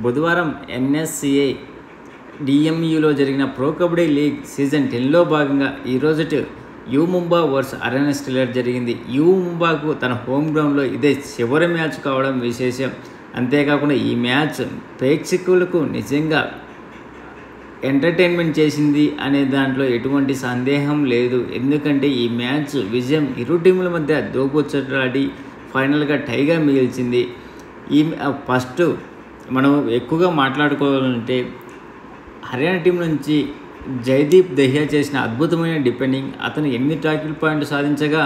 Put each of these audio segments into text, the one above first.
బుధవారం ఎన్ఎస్సిఏ డిఎంయులో జరిగిన pro kabaddi league season 10లో భాగంగా ఈరోజు you Mumba versus Haryana Steelers జరిగింది. యూ ముంబాకు తన హోమ్ గ్రౌండ్లో ఇదే చివరి మ్యాచ్ కావడం విశేషం. అంతేకాకుండా ఈ మ్యాచ్ ప్రేక్షకులకు నిజంగా ఎంటర్టైన్మెంట్ చేసింది అనే దాంట్లో ఎటువంటి సందేహం లేదు. ఎందుకంటే ఈ మ్యాచ్ విజయం ఇరు టీముల మధ్య దోబూచులాడి ఫైనల్గా టైగా మిగిల్చింది. ఈ ఫస్ట్ మనం ఎక్కువగా మాట్లాడుకోవాలంటే హర్యానా టీం నుంచి జైదీప్ దహియా చేసిన అద్భుతమైన డిఫెండింగ్. అతను 8 టాకిల్ పాయింట్లు సాధించగా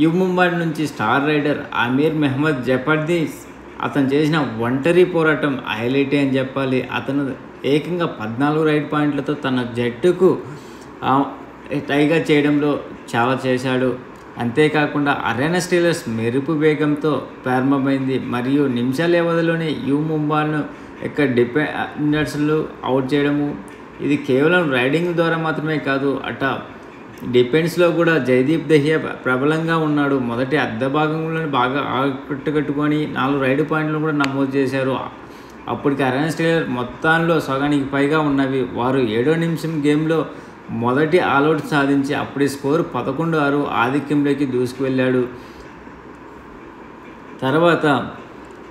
యూ ముంబై నుంచి స్టార్ రైడర్ అమీర్ మహమ్మద్ జబర్దస్త్ అతను చేసిన ఒంటరి పోరాటం హైలైటే అని చెప్పాలి. అతను ఏకంగా 14 రైడ్ పాయింట్లతో తన జట్టుకు టైగా చేయడంలో చాలా చేశాడు. అంతేకాకుండా హర్యానా స్టీలర్స్ మెరుపు వేగంతో ప్రారంభమైంది మరియు నిమిషాల వ్యవధిలోనే యూ ముంబాను డిఫెండర్స్లు అవుట్ చేయడము. ఇది కేవలం రైడింగ్ ద్వారా మాత్రమే కాదు, డిఫెన్స్లో కూడా జైదీప్ దహియా ప్రబలంగా ఉన్నాడు. మొదటి అర్ధ భాగంలో బాగా ఆకట్టుకట్టుకొని 4 రైడ్ పాయింట్లు కూడా నమోదు చేశారు. అప్పటికి హర్యానా స్టీలర్ మొత్తాల్లో సగానికి పైగా ఉన్నవి. వారు 7వ నిమిషం గేమ్లో మొదటి ఆల్అవుట్ సాధించి అప్పటి స్కోర్ 11-6 ఆధిక్యంలోకి దూసుకువెళ్ళాడు. తర్వాత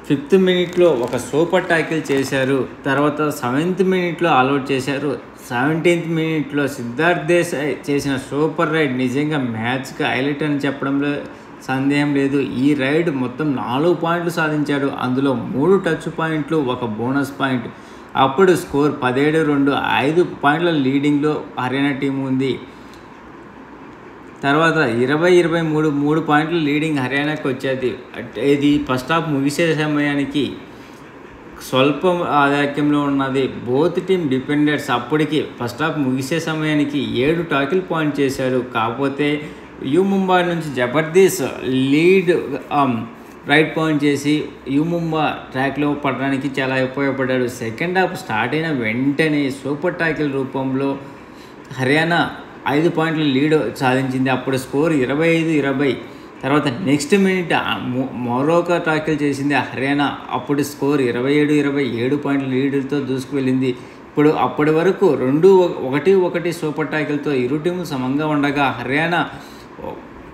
5th మినిట్లో ఒక సూపర్ టాకిల్ చేశారు. తర్వాత 7th మినిట్లో ఆల్అవుట్ చేశారు. 17th మినిట్లో సిద్ధార్థ్ దేశాయ్ చేసిన సూపర్ రైడ్ నిజంగా మ్యాచ్కి హైలైట్ అని చెప్పడంలో సందేహం లేదు. ఈ రైడ్ మొత్తం 4 పాయింట్లు సాధించాడు. అందులో 3 టచ్ పాయింట్లు, 1 బోనస్ పాయింట్. అప్పుడు స్కోర్ 17-2 5 పాయింట్ల లీడింగ్లో హర్యానా టీం ఉంది. తర్వాత 20-23 3 పాయింట్ల లీడింగ్ హర్యానాకి వచ్చేది. ఇది ఫస్ట్ హాఫ్ ముగిసే సమయానికి స్వల్పం ఆధిక్యంలో ఉన్నది. బోత్ టీమ్ డిఫెండర్స్ అప్పటికి ఫస్ట్ హాఫ్ ముగిసే సమయానికి 7 టాకిల్ పాయింట్ చేశారు. కాకపోతే యూ ముంబై నుంచి జబర్దస్త్ లీడ్ రైట్ పాయింట్ చేసి యూ ముంబై ట్రాక్లో పడడానికి చాలా ఉపయోగపడ్డాడు. సెకండ్ హాఫ్ స్టార్ట్ అయిన వెంటనే సూపర్ టాకిల్ రూపంలో హర్యానా 5 పాయింట్ల లీడ్ సాధించింది. అప్పుడు స్కోర్ 25-20. తర్వాత నెక్స్ట్ మినిట్ మరొక టాకిల్ చేసింది హర్యానా. అప్పుడు స్కోర్ 27-20 7 పాయింట్ల లీడ్తో దూసుకువెళ్ళింది. అప్పటి వరకు 2-1 సూపర్ టాకిల్తో ఇరు టీములు సమంగా ఉండగా హర్యానా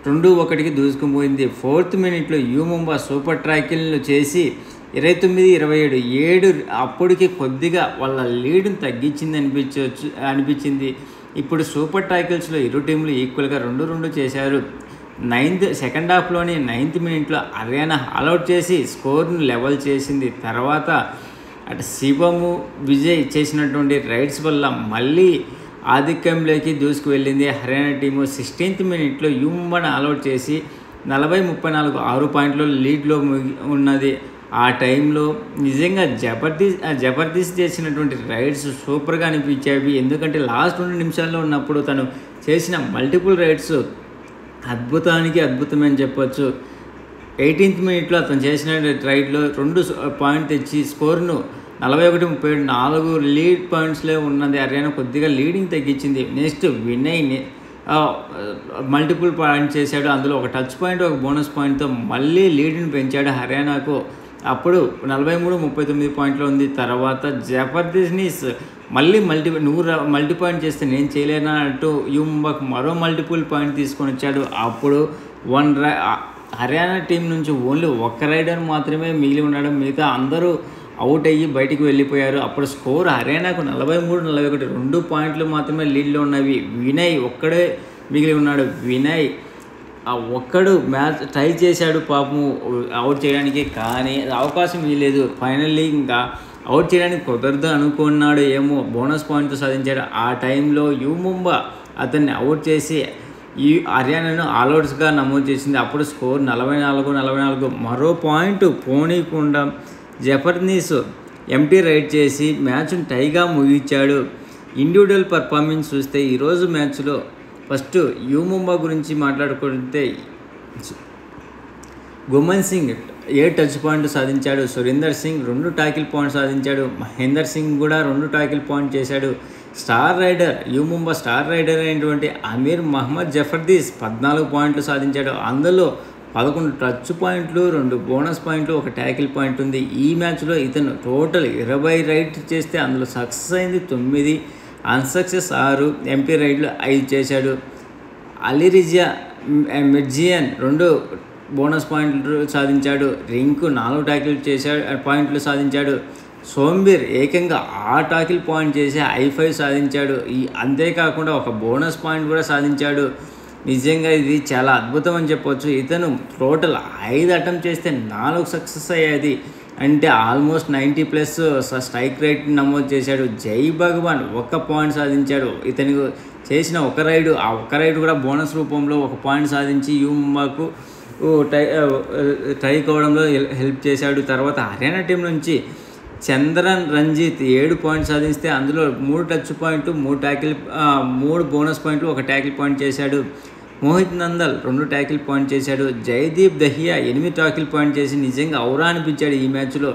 2-1కి దూసుకుపోయింది. 4th మినిట్లో యూ ముంబై సూపర్ టాకిల్ను చేసి 29-27 7 అప్పటికి కొద్దిగా వాళ్ళ లీడ్ని తగ్గించింది అనిపించింది. ఇప్పుడు సూపర్ టాకిల్స్లో ఇరు టీంలు ఈక్వల్గా 2-2 చేశారు. సెకండ్ హాఫ్లోని 9th మినిట్లో హర్యానా ఆల్అవుట్ చేసి స్కోర్ను లెవెల్ చేసింది. తర్వాత శివము విజయ్ చేసినటువంటి రైడ్స్ వల్ల మళ్ళీ ఆధిక్యంలోకి దూసుకువెళ్ళింది హర్యానా టీము. 16th మినిట్లో యూ ముంబైని ఆల్అవుట్ చేసి 40-34 6 పాయింట్లు లీడ్లో ఉన్నది. ఆ టైంలో నిజంగా జబర్దస్త్ చేసినటువంటి రైడ్స్ సూపర్గా అనిపించేవి. ఎందుకంటే లాస్ట్ 2 నిమిషాల్లో ఉన్నప్పుడు తను చేసిన మల్టిపుల్ రైడ్స్ అద్భుతానికి అద్భుతమని చెప్పొచ్చు. 18th మినిట్లో అతను చేసిన రైడ్లో 2 పాయింట్ తెచ్చి స్కోర్ను 41-37 4 లీడ్ పాయింట్స్లో ఉన్నది. హర్యానా కొద్దిగా లీడింగ్ తగ్గించింది. నెక్స్ట్ వినయ్ మల్టిపుల్ పాయింట్ చేశాడు. అందులో 1 టచ్ పాయింట్ 1 బోనస్ పాయింట్తో మళ్ళీ లీడ్ని పెంచాడు హర్యానాకు. అప్పుడు 43-39 పాయింట్లు ఉంది. తర్వాత జబర్దస్త్ మళ్ళీ మల్టీ పాయింట్ చేస్తే నేను చేయలేనా అంటూ యూ ముంబాకు మరో మల్టిపుల్ పాయింట్ తీసుకొని వచ్చాడు. అప్పుడు హర్యానా టీం నుంచి ఓన్లీ 1 రైడర్ మాత్రమే మిగిలి ఉండడం, మిగతా అందరూ అవుట్ అయ్యి బయటికి వెళ్ళిపోయారు. అప్పుడు స్కోర్ హర్యానాకు 43-41 2 పాయింట్లు మాత్రమే లీడ్లో ఉన్నవి. వినయ్ ఒక్కడే మిగిలి ఉన్నాడు. వినయ్ ఒక్కడు మ్యాచ్ ట్రై చేశాడు పాపము అవుట్ చేయడానికి, కానీ అవకాశం ఇవ్వలేదు. ఫైనల్లీ ఇంకా అవుట్ చేయడానికి కుదరదు అనుకున్నాడు ఏమో, బోనస్ పాయింట్తో సాధించాడు. ఆ టైంలో యూ ముంబై అతన్ని అవుట్ చేసి ఈ హర్యానాను ఆల్అవుట్స్గా నమోదు చేసింది. అప్పుడు స్కోర్ 44-44 మరో పాయింట్ పోనీకుండా జబర్దస్త్ ఎంటీ రైడ్ చేసి మ్యాచ్ను టైగా ముగించాడు. ఇండివిజువల్ పర్ఫార్మెన్స్ చూస్తే ఈరోజు మ్యాచ్లో ఫస్ట్ యూ ముంబై గురించి మాట్లాడుకుంటే గుమన్ సింగ్ 7 టచ్ పాయింట్లు సాధించాడు. సురేందర్ సింగ్ 2 టాకిల్ పాయింట్ సాధించాడు. మహేందర్ సింగ్ కూడా 2 టాకిల్ పాయింట్ చేశాడు. Star rider you Mumbai star rider అయినటువంటి అమీర్ మహమ్మద్ జబర్దస్త్ 14 పాయింట్లు సాధించాడు. అందులో 11 టచ్ పాయింట్లు, 2 బోనస్ పాయింట్లు, 1 ట్యాకిల్ పాయింట్ ఉంది. ఈ మ్యాచ్లో ఇతను టోటల్ 20 రైడ్ చేస్తే అందులో సక్సెస్ అయింది 9, అన్సక్సెస్ 6, ఎంపీ రైడ్లు 5 చేశాడు. అలీరిజియా మెర్జియన్ 2 బోనస్ పాయింట్లు సాధించాడు. రింకు 4 ట్యాకిల్ పాయింట్లు సాధించాడు. సోంబీర్ ఏకంగా 6 టాకిల్ పాయింట్ చేసి I5 సాధించాడు. అంతేకాకుండా 1 బోనస్ పాయింట్ కూడా సాధించాడు. నిజంగా ఇది చాలా అద్భుతం అని చెప్పొచ్చు. ఇతను టోటల్ 5 అటెంప్ట్ చేస్తే 4 సక్సెస్ అయ్యేది, అంటే ఆల్మోస్ట్ 90+ స్ట్రైక్ రేట్ నమోదు చేశాడు. జై భగవాన్ 1 పాయింట్ సాధించాడు. ఇతనికి చేసిన 1 రైడు, ఆ 1 రైడ్ కూడా బోనస్ రూపంలో 1 పాయింట్ సాధించి యూమాకు టై కావడంలో హెల్ప్ చేశాడు. తర్వాత హర్యానా టీం నుంచి చంద్రన్ రంజిత్ 7 పాయింట్స్ సాధిస్తే అందులో 3 టచ్ పాయింట్లు, 3 బోనస్ పాయింట్లు, 1 ట్యాకిల్ పాయింట్ చేశాడు. మోహిత్ నందల్ 2 ట్యాకిల్ పాయింట్ చేశాడు. జయదీప్ దహియా 8 ట్యాకిల్ పాయింట్ చేసి నిజంగా ఔరా అనిపించాడు. ఈ మ్యాచ్లో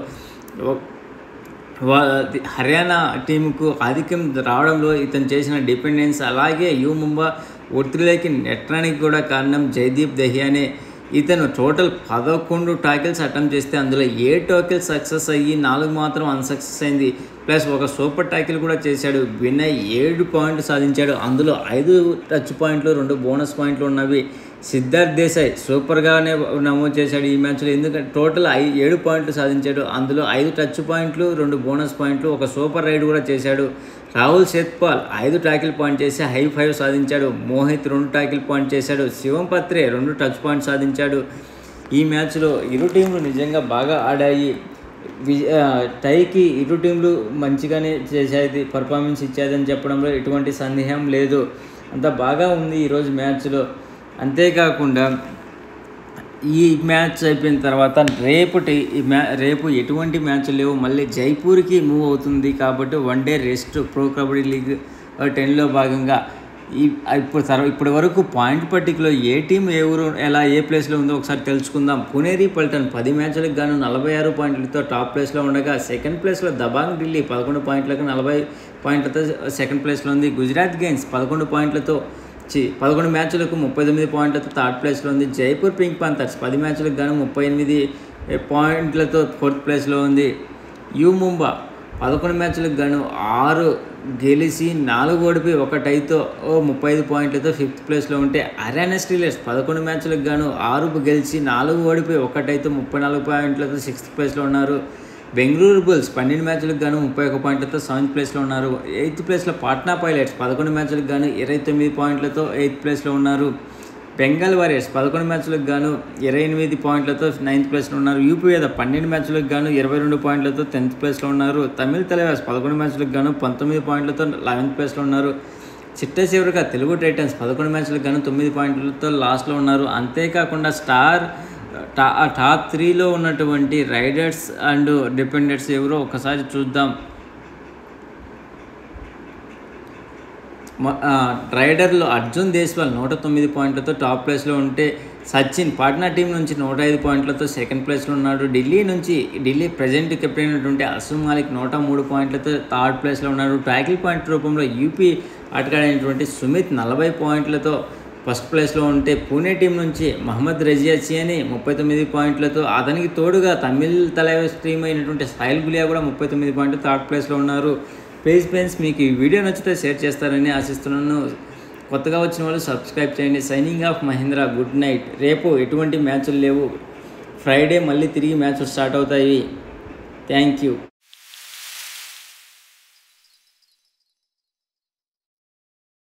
హర్యానా టీంకు ఆధిక్యం రావడంలో ఇతను చేసిన డిపెండెన్స్, అలాగే ముంబా ఒత్తిడిలోకి నెట్టడానికి కూడా కారణం జయదీప్ దహియానే. ఇతను టోటల్ 11 టాకిల్స్ అటెంప్ట్ చేస్తే అందులో 7 టాకిల్స్ సక్సెస్ అయ్యి 4 మాత్రం అన్సక్సెస్ అయింది. ప్లస్ 1 సూపర్ టాకిల్ కూడా చేశాడు. వినయ్ 7 పాయింట్లు సాధించాడు. అందులో 5 టచ్ పాయింట్లు, 2 బోనస్ పాయింట్లు ఉన్నవి. సిద్ధార్థ్ దేశాయ్ సూపర్గానే నమోదు చేశాడు ఈ మ్యాచ్లో. ఎందుకంటే టోటల్ 7 పాయింట్లు సాధించాడు. అందులో 5 టచ్ పాయింట్లు, 2 బోనస్ పాయింట్లు, 1 సూపర్ రైడ్ కూడా చేశాడు. రాహుల్ సేత్పాల్ 5 ట్యాకిల్ పాయింట్ చేసి I5 సాధించాడు. మోహిత్ 2 ట్యాకిల్ పాయింట్ చేశాడు. శివం పత్రే 2 టచ్ పాయింట్ సాధించాడు. ఈ మ్యాచ్లో ఇరు టీంలు నిజంగా బాగా ఆడాయి. టైకి ఇరు టీంలు మంచిగానే చేసేది, పర్ఫార్మెన్స్ ఇచ్చేదని చెప్పడంలో ఎటువంటి సందేహం లేదు. అంత బాగా ఉంది ఈరోజు మ్యాచ్లో. అంతేకాకుండా ఈ మ్యాచ్ అయిపోయిన తర్వాత రేపు ఎటువంటి మ్యాచ్లు లేవు. మళ్ళీ జైపూర్కి మూవ్ అవుతుంది కాబట్టి 1 day rest. Pro kabaddi league 10లో భాగంగా ఇప్పటి వరకు పాయింట్ పట్టికలో ఏ టీం ఏ ప్లేస్లో ఉందో ఒకసారి తెలుసుకుందాం. పునేరి పల్టన్ 10 మ్యాచ్లకు గాను 46 పాయింట్లతో టాప్ ప్లేస్లో ఉండగా, సెకండ్ ప్లేస్లో దబాంగ్ ఢిల్లీ 11 పాయింట్లకు 40 పాయింట్లతో సెకండ్ ప్లేస్లో ఉంది. గుజరాత్ గెయిన్స్ 11 మ్యాచ్లకు 39 పాయింట్లతో థర్డ్ ప్లేస్లో ఉంది. జైపూర్ పింక్ పాంథర్స్ 10 మ్యాచ్లకు గాను 38 పాయింట్లతో ఫోర్త్ ప్లేస్లో ఉంది. ముంబా 11 మ్యాచ్లకు గాను 6 గెలిచి 4 ఓడిపోయి 1 టైతో 35 పాయింట్లతో ఫిఫ్త్ ప్లేస్లో ఉంటే, హర్యానా స్టీలర్స్ 11 మ్యాచ్లకు గాను 6 గెలిచి 4 ఓడిపోయి 1 టైతో 34 పాయింట్లతో 6th ప్లేస్లో ఉన్నారు. బెంగళూరు బుల్స్ 12 మ్యాచ్లకు గాను 31 పాయింట్లతో 7th ప్లేస్లో ఉన్నారు. 8th ప్లేస్లో పాట్నా పైలట్స్ 11 మ్యాచ్లకు గాను 29 పాయింట్లతో 8th ప్లేస్లో ఉన్నారు. బెంగాల్ వారియర్స్ 11 మ్యాచ్లకు గాను 28 పాయింట్లతో 9th ప్లేస్లో ఉన్నారు. యూపీ వేద 12 మ్యాచ్లకు గాను 22 పాయింట్లతో 10th ప్లేస్లో ఉన్నారు. తమిళ తలవాస్ 11 మ్యాచ్లకు గాను 19 పాయింట్లతో 11th ప్లేస్లో ఉన్నారు. చిట్ట చివరిగా తెలుగు టైటన్స్ 11 మ్యాచ్లకు గాను 9 పాయింట్లతో లాస్ట్లో ఉన్నారు. అంతేకాకుండా టాప్ 3లో ఉన్నటువంటి రైడర్స్ అండ్ డిపెండెంట్స్ ఎవరో ఒకసారి చూద్దాం. రైడర్లో అర్జున్ దేశ్వాల్ 109 పాయింట్లతో టాప్ ప్లేస్లో ఉంటే, సచిన్ పాట్నా టీం నుంచి 105 పాయింట్లతో సెకండ్ ప్లేస్లో ఉన్నాడు. ఢిల్లీ ప్రజెంట్ కెప్టెన్ అయినటువంటి అసమ్ మాలిక్ 103 పాయింట్లతో థర్డ్ ప్లేస్లో ఉన్నారు. ట్యాకిల్ పాయింట్ రూపంలో యూపీ ఆటగాడైనటువంటి సుమిత్ 40 పాయింట్లతో ఫస్ట్ ప్లేస్లో ఉంటే, పూణే టీం నుంచి మహమ్మద్ రజియాచియాని 39 పాయింట్లతో, అతనికి తోడుగా తమిళ్ తలవాస్ టీం అయినటువంటి సాయిల్ గులియా కూడా 39 పాయింట్లు థర్డ్ ప్లేస్లో ఉన్నారు. ప్లీజ్ ఫ్రెండ్స్, మీకు ఈ వీడియో నచ్చితే షేర్ చేస్తారని ఆశిస్తున్నాను. కొత్తగా వచ్చిన వాళ్ళు సబ్స్క్రైబ్ చేయండి. Signing off Mahendra, good night. రేపు ఎటువంటి మ్యాచ్లు లేవు. ఫ్రైడే మళ్ళీ తిరిగి మ్యాచ్లు స్టార్ట్ అవుతాయి. Thank you.